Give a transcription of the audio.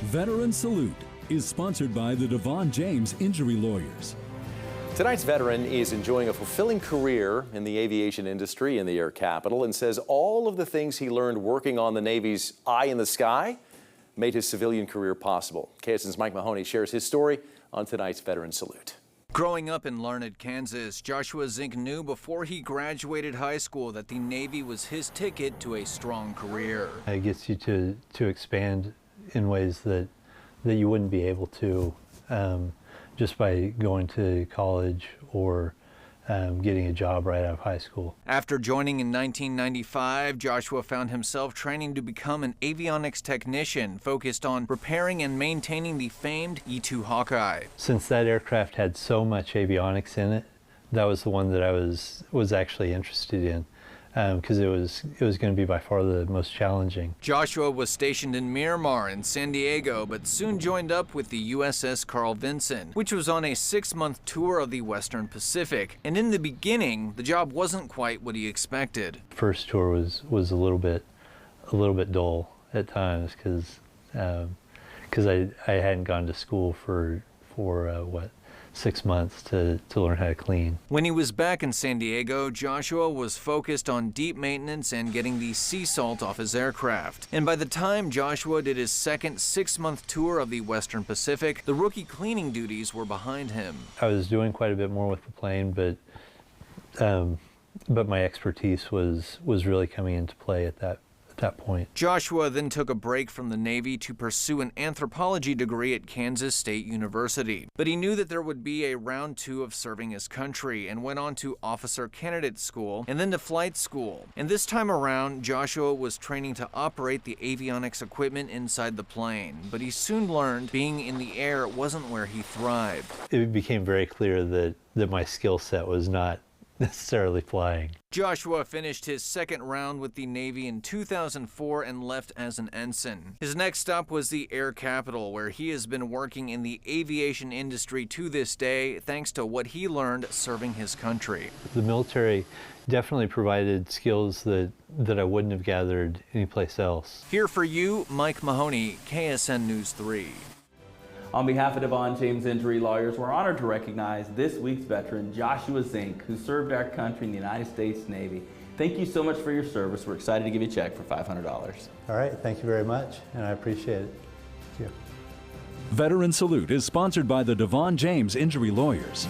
Veteran Salute is sponsored by the Devon James Injury Lawyers. Tonight's veteran is enjoying a fulfilling career in the aviation industry in the air capital and says all of the things he learned working on the Navy's Eye in the Sky made his civilian career possible. KSN's Mike Mahoney shares his story on tonight's Veteran Salute. Growing up in Larned, Kansas, Joshua Zink knew before he graduated high school that the Navy was his ticket to a strong career. It gets you to expand in ways that you wouldn't be able to just by going to college or getting a job right out of high school. After joining in 1995, Joshua found himself training to become an avionics technician focused on repairing and maintaining the famed E-2 Hawkeye. Since that aircraft had so much avionics in it, that was the one that I was actually interested in, because it was going to be by far the most challenging. Joshua was stationed in Miramar and San Diego, but soon joined up with the USS Carl Vinson, which was on a 6-month tour of the Western Pacific. And in the beginning, the job wasn't quite what he expected. First tour was a little bit dull at times because I hadn't gone to school for 6 months to learn how to clean. When he was back in San Diego, Joshua was focused on deep maintenance and getting the sea salt off his aircraft. And by the time Joshua did his second 6-month tour of the Western Pacific, the rookie cleaning duties were behind him. I was doing quite a bit more with the plane, but my expertise was really coming into play at that point. Joshua then took a break from the Navy to pursue an anthropology degree at Kansas State University. But he knew that there would be a round 2 of serving his country and went on to officer candidate school and then to flight school. And this time around, Joshua was training to operate the avionics equipment inside the plane. But he soon learned being in the air wasn't where he thrived. It became very clear that my skill set was not necessarily flying. Joshua finished his second round with the Navy in 2004 and left as an ensign. His next stop was the air capital, where he has been working in the aviation industry to this day thanks to what he learned serving his country. The military definitely provided skills that I wouldn't have gathered anyplace else. Here for you, Mike Mahoney, KSN News 3. On behalf of Devon James Injury Lawyers, we're honored to recognize this week's veteran, Joshua Zink, who served our country in the United States Navy. Thank you so much for your service. We're excited to give you a check for $500. All right, thank you very much, and I appreciate it. Thank you. Veteran Salute is sponsored by the Devon James Injury Lawyers.